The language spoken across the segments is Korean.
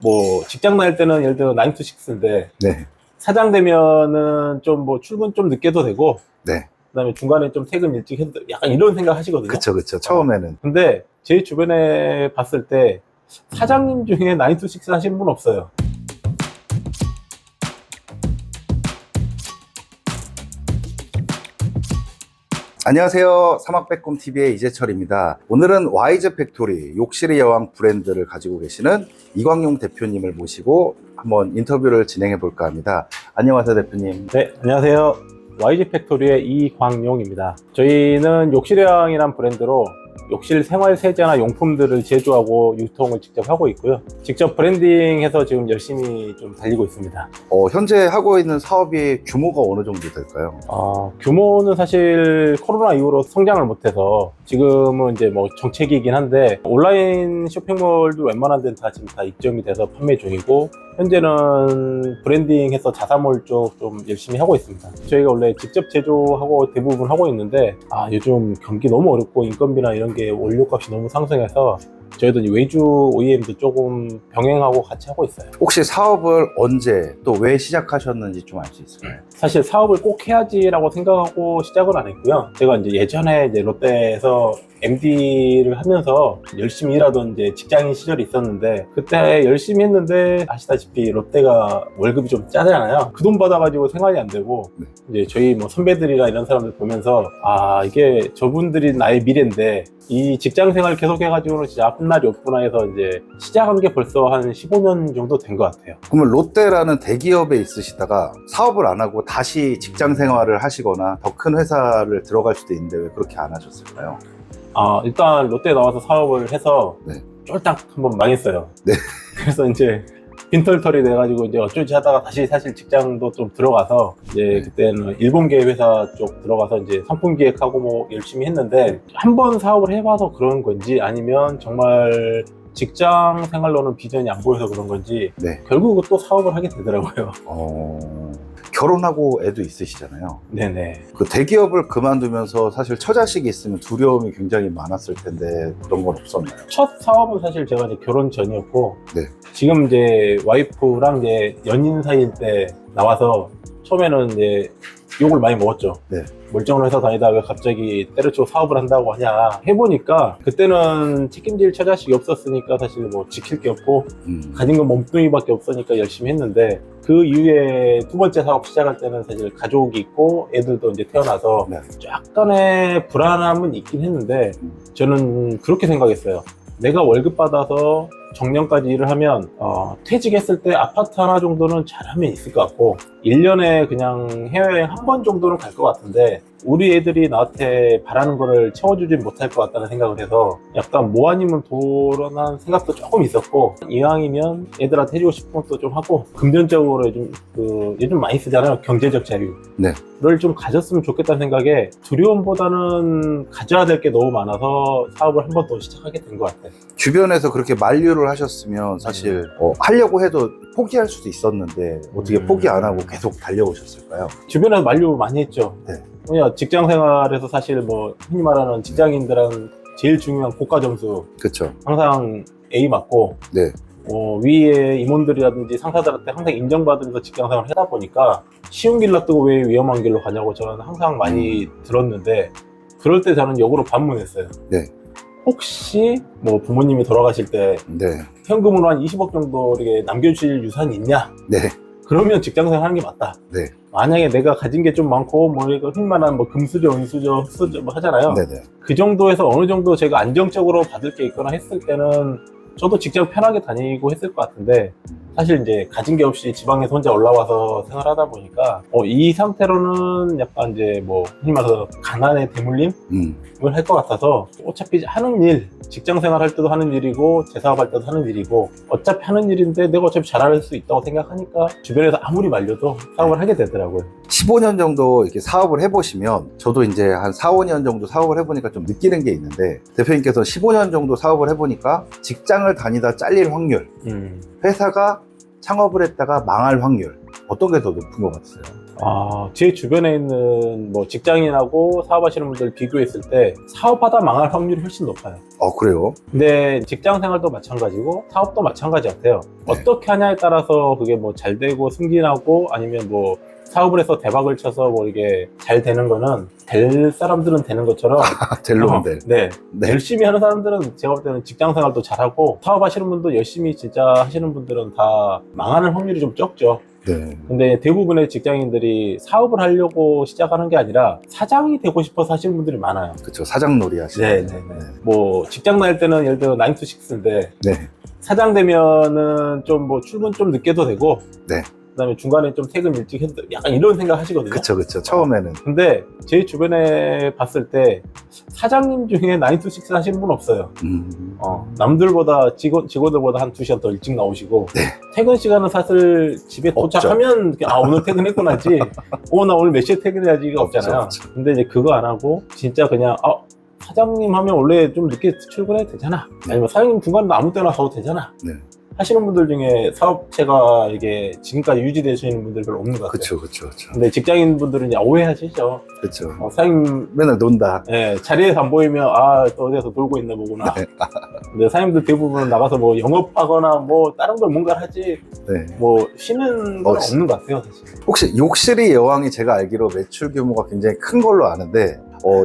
뭐 직장 다닐 때는 예를 들어 9 to 6인데 네. 사장 되면은 좀 뭐 출근 좀 늦게도 되고 네. 그다음에 중간에 좀 퇴근 일찍 해도 약간 이런 생각 하시거든요. 그쵸. 처음에는. 근데 제 주변에 봤을 때 사장님 중에 9 to 6 하시는 분 없어요. 안녕하세요. 사막백곰TV의 이재철입니다. 오늘은 와이즈 팩토리 욕실의 여왕 브랜드를 가지고 계시는 이광용 대표님을 모시고 한번 인터뷰를 진행해 볼까 합니다. 안녕하세요, 대표님. 네, 안녕하세요. YG 팩토리의 이광용입니다. 저희는 욕실의 여왕이란 브랜드로 욕실 생활 세제나 용품들을 제조하고 유통을 직접 하고 있고요. 직접 브랜딩해서 지금 열심히 좀 달리고 있습니다. 현재 하고 있는 사업이 규모가 어느 정도 될까요? 규모는 사실 코로나 이후로 성장을 못해서 지금은 이제 뭐 정책이긴 한데 온라인 쇼핑몰도 웬만한 데는 다 지금 다 입점이 돼서 판매 중이고 현재는 브랜딩해서 자사몰 쪽 좀 열심히 하고 있습니다. 저희가 원래 직접 제조하고 대부분 하고 있는데 요즘 경기 너무 어렵고 인건비나 이런 게 원료값이 너무 상승해서 저희도 이제 외주 OEM도 조금 병행하고 같이 하고 있어요. 혹시 사업을 언제 또 왜 시작하셨는지 좀 알 수 있을까요? 사실 사업을 꼭 해야지라고 생각하고 시작을 안 했고요. 제가 이제 예전에 이제 롯데에서 MD를 하면서 열심히 일하던 이제 직장인 시절이 있었는데 그때 열심히 했는데 아시다시피 롯데가 월급이 좀 짜잖아요. 그 돈 받아가지고 생활이 안 되고 이제 저희 뭐 선배들이나 이런 사람들 보면서 이게 저분들이 나의 미래인데 이 직장 생활 계속 해가지고는 진짜 아픈 날이 없구나 해서 이제 시작한 게 벌써 한 15년 정도 된 것 같아요. 그러면 롯데라는 대기업에 있으시다가 사업을 안 하고 다시 직장 생활을 하시거나 더 큰 회사를 들어갈 수도 있는데 왜 그렇게 안 하셨을까요? 일단 롯데에 나와서 사업을 해서 쫄딱 한번 망했어요. 네. 그래서 이제 빈털털이 돼가지고 이제 어쩌지 하다가 다시 사실 직장도 좀 들어가서 이제 그때는 일본계 회사 쪽 들어가서 이제 상품 기획하고 뭐 열심히 했는데 한 번 사업을 해봐서 그런 건지 아니면 정말 직장 생활로는 비전이 안 보여서 그런 건지 결국 또 사업을 하게 되더라고요. 결혼하고 애도 있으시잖아요. 네네. 그 대기업을 그만두면서 사실 처자식이 있으면 두려움이 굉장히 많았을 텐데 그런 건 없었나요? 첫 사업은 사실 제가 이제 결혼 전이었고 지금 이제 와이프랑 이제 연인 사이일 때 나와서 처음에는 이제 욕을 많이 먹었죠. 멀쩡한 회사 다니다 왜 갑자기 때려치고 사업을 한다고 하냐 해보니까 그때는 책임질 처자식이 없었으니까 사실 뭐 지킬 게 없고 가진 건 몸뚱이밖에 없으니까 열심히 했는데 그 이후에 두 번째 사업 시작할 때는 사실 가족이 있고 애들도 이제 태어나서 약간의 불안함은 있긴 했는데 저는 그렇게 생각했어요. 내가 월급 받아서 정년까지 일을 하면 퇴직했을 때 아파트 하나 정도는 잘하면 있을 것 같고 1년에 그냥 해외여행 한 번 정도는 갈 것 같은데 우리 애들이 나한테 바라는 거를 채워주진 못할 것 같다는 생각을 해서 약간 뭐 아니면 도런한 생각도 조금 있었고 이왕이면 애들한테 해주고 싶은 것도 좀 하고 금전적으로 요즘 많이 쓰잖아요. 경제적 자유를 좀 가졌으면 좋겠다는 생각에 두려움보다는 가져야 될 게 너무 많아서 사업을 한 번 더 시작하게 된 것 같아요. 주변에서 그렇게 만류를 하셨으면 사실 하려고 해도 포기할 수도 있었는데 어떻게 포기 안 하고 계속 달려오셨을까요? 주변에서 만류 많이 했죠. 그냥 직장 생활에서 사실 뭐 흔히 말하는 직장인들은 제일 중요한 고가 점수 그렇죠. 항상 A 맞고 위에 임원들이라든지 상사들한테 항상 인정받으면서 직장 생활을 하다 보니까 쉬운 길 놔두고 왜 위험한 길로 가냐고 저는 항상 많이 들었는데 그럴 때 저는 역으로 반문했어요. 혹시 뭐 부모님이 돌아가실 때 현금으로 한 20억 정도 이렇게 남겨주실 유산이 있냐? 그러면 직장생활 하는 게 맞다. 만약에 내가 가진 게 좀 많고 뭐 이거 흔히 말하는 뭐 금수저, 은수저, 흑수저 뭐 하잖아요. 그 정도에서 어느 정도 제가 안정적으로 받을 게 있거나 했을 때는 저도 직장 편하게 다니고 했을 것 같은데 사실 이제 가진 게 없이 지방에서 혼자 올라와서 생활하다 보니까 이 상태로는 약간 이제 뭐 흔히 말해서 가난의 대물림을 할 것 같아서 어차피 하는 일 직장 생활할 때도 하는 일이고 재사업할 때도 하는 일이고 어차피 하는 일인데 내가 어차피 잘할 수 있다고 생각하니까 주변에서 아무리 말려도 사업을 하게 되더라고요. 15년 정도 이렇게 사업을 해보시면 저도 이제 한 4, 5년 정도 사업을 해보니까 좀 느끼는 게 있는데 대표님께서 15년 정도 사업을 해보니까 직장을 다니다 잘릴 확률 회사가 창업을 했다가 망할 확률 어떤 게 더 높은 것 같으세요? 제 주변에 있는 뭐 직장인하고 사업하시는 분들 비교했을 때 사업하다 망할 확률이 훨씬 높아요. 그래요? 근데 직장 생활도 마찬가지고 사업도 마찬가지 같아요. 네. 어떻게 하냐에 따라서 그게 뭐 잘 되고 승진하고 아니면 뭐 사업을 해서 대박을 쳐서 뭐 이게 잘 되는 거는 될 사람들은 되는 것처럼 델론델. 네. 네. 열심히 하는 사람들은 제가 볼 때는 직장 생활도 잘하고 사업하시는 분도 열심히 진짜 하시는 분들은 다 망하는 확률이 좀 적죠. 네. 근데 대부분의 직장인들이 사업을 하려고 시작하는 게 아니라 사장이 되고 싶어서 하시는 분들이 많아요. 그렇죠. 사장놀이 하시는. 네. 뭐 직장 다닐 때는 예를 들어 9 to 6인데 네. 사장 되면은 좀 뭐 출근 좀 늦게도 되고 네. 그다음에 중간에 좀 퇴근 일찍 해도 약간 이런 생각 하시거든요. 그쵸. 처음에는. 근데 제 주변에 봤을 때 사장님 중에 9 to 6 하시는 분 없어요. 남들보다 직원들보다 한 2시간 더 일찍 나오시고 네. 퇴근 시간은 사실 집에 없죠. 도착하면 오늘 퇴근했구나지 나 오늘 몇 시에 퇴근해야지가 없잖아요. 없죠. 근데 이제 그거 안 하고 진짜 그냥 사장님 하면 원래 좀 늦게 출근해도 되잖아. 아니면 사장님 중간에 아무 때나 가도 되잖아. 네. 하시는 분들 중에 사업체가 이게 지금까지 유지되시는 분들 별로 없는 것 같아요. 그쵸. 근데 직장인 분들은 이제 오해하시죠. 그쵸. 사장님 맨날 논다. 자리에서 안 보이면 또 어디서 놀고 있나 보구나. 네. 근데 사장님들 대부분은 나가서 뭐 영업하거나 뭐 다른 걸 뭔가를 하지 네. 뭐 쉬는 건 없는 것 같아요, 사실. 혹시 욕실의 여왕이 제가 알기로 매출 규모가 굉장히 큰 걸로 아는데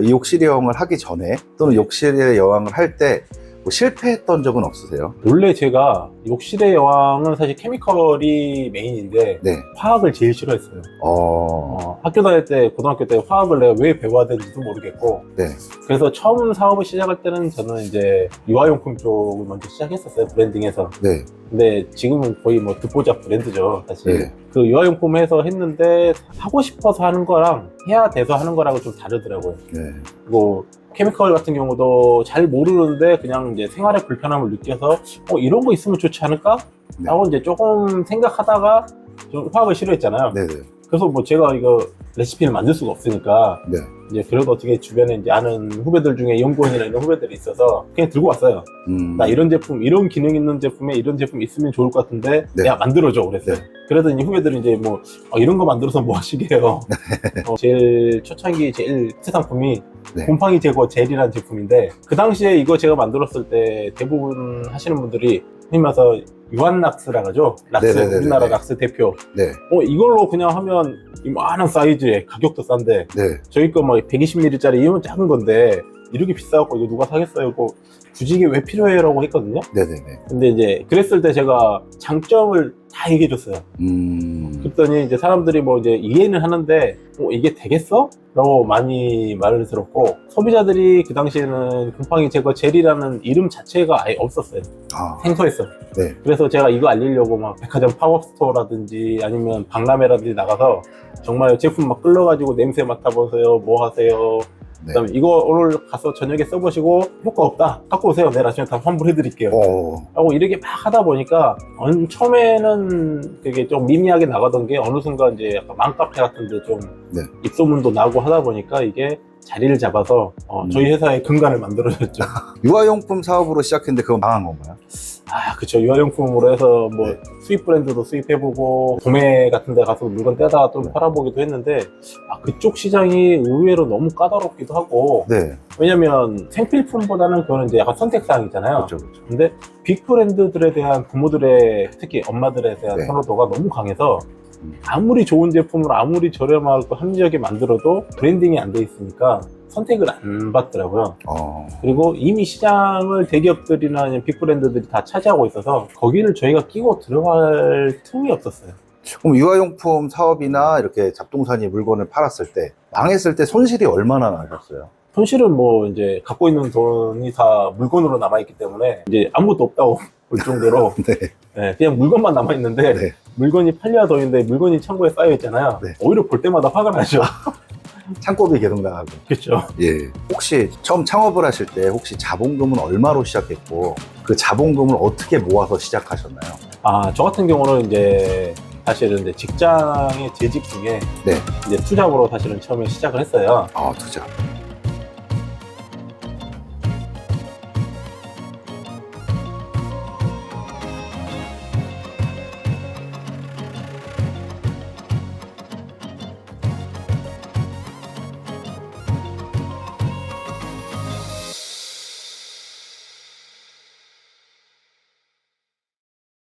이 욕실의 여왕을 하기 전에 또는 욕실의 여왕을 할 때 뭐 실패했던 적은 없으세요? 원래 제가 욕실의 여왕은 사실 케미컬이 메인인데 네. 화학을 제일 싫어했어요. 학교 다닐 때 고등학교 때 화학을 내가 왜 배워야 되는지도 모르겠고 네. 그래서 처음 사업을 시작할 때는 저는 이제 유아용품 쪽을 먼저 시작했었어요. 브랜딩해서. 네. 근데 지금은 거의 뭐 듣보잡 브랜드죠, 사실. 네. 그 유아용품 해서 했는데 하고 싶어서 하는 거랑 해야 돼서 하는 거랑은 좀 다르더라고요. 네. 뭐 케미컬 같은 경우도 잘 모르는데 그냥 이제 생활의 불편함을 느껴서 이런 거 있으면 좋지 않을까? 네. 라고 이제 조금 생각하다가 좀 화학을 싫어했잖아요. 네네. 그래서 뭐 제가 이거 레시피를 만들 수가 없으니까 네. 이제 그래도 어떻게 주변에 이제 아는 후배들 중에 연구원이나 이런 후배들이 있어서 그냥 들고 왔어요. 나 이런 제품, 이런 기능 있는 제품에 이런 제품 있으면 좋을 것 같은데 네. 야 만들어줘 그랬어요. 네. 그러더니 후배들이 이제 뭐 이런 거 만들어서 뭐 하시게요. 제일 초창기 제일 새 상품이 네. 곰팡이 제거 젤이라는 제품인데 그 당시에 이거 제가 만들었을 때 대부분 하시는 분들이 흔히 말해서 유한락스라 하죠. 락스, 네네네네. 우리나라 락스 대표. 네. 이걸로 그냥 하면 이만한 사이즈에 가격도 싼데 네. 저희 거 막 120ml짜리 이면 작은 건데 이렇게 비싸갖고 이거 누가 사겠어요? 이거 굳이 이게 왜 필요해요? 라고 했거든요. 네네네. 근데 이제 그랬을 때 제가 장점을 다 얘기해줬어요. 그랬더니 이제 사람들이 뭐 이제 이해는 하는데 이게 되겠어? 라고 많이 말을 들었고 소비자들이 그 당시에는 곰팡이 제거 젤이라는 이름 자체가 아예 없었어요. 생소했어요. 네. 그래서 제가 이거 알리려고 막 백화점 팝업스토어라든지 아니면 박람회라든지 나가서 정말 제품 막 끌러가지고 냄새 맡아보세요, 뭐 하세요. 네. 그다음에 이거 오늘 가서 저녁에 써보시고 효과 없다 갖고 오세요, 내일 아침에 다 환불해드릴게요 하고 이렇게 막 하다 보니까 처음에는 그게 좀 미미하게 나가던 게 어느 순간 이제 약간 맘카페 같은데 좀 네. 입소문도 나고 하다 보니까 이게 자리를 잡아서 저희 회사의 근간을 만들어줬죠. 유아용품 사업으로 시작했는데 그건 망한 건가요? 그쵸. 유아용품으로 해서 뭐 네. 수입 브랜드도 수입해보고 도매 같은 데 가서 물건 떼다가 좀 팔아보기도 했는데 그쪽 시장이 의외로 너무 까다롭기도 하고 네. 왜냐면 생필품보다는 그거는 이제 약간 선택사항이잖아요. 그렇죠. 근데 빅 브랜드들에 대한 부모들의 특히 엄마들에 대한 네. 선호도가 너무 강해서 아무리 좋은 제품을 아무리 저렴하고 합리적에 만들어도 브랜딩이 안 돼 있으니까 선택을 안 받더라고요. 그리고 이미 시장을 대기업들이나 아니면 빅브랜드들이 다 차지하고 있어서 거기를 저희가 끼고 들어갈 틈이 없었어요. 그럼 유아용품 사업이나 이렇게 잡동사니 물건을 팔았을 때 망했을 때 손실이 얼마나 나셨어요? 손실은 뭐 이제 갖고 있는 돈이 다 물건으로 남아있기 때문에 이제 아무것도 없다고 볼 정도로 네. 그냥 물건만 남아있는데 네. 물건이 팔려야 돈인데 물건이 창고에 쌓여있잖아요. 네. 오히려 볼 때마다 화가 나죠. 창고비 계속 나가고. 그렇죠. 예. 혹시 처음 창업을 하실 때 혹시 자본금은 얼마로 시작했고 그 자본금을 어떻게 모아서 시작하셨나요? 저 같은 경우는 이제 사실은 이제 직장의 재직 중에 네. 이제 투잡으로 사실은 처음에 시작을 했어요. 투자.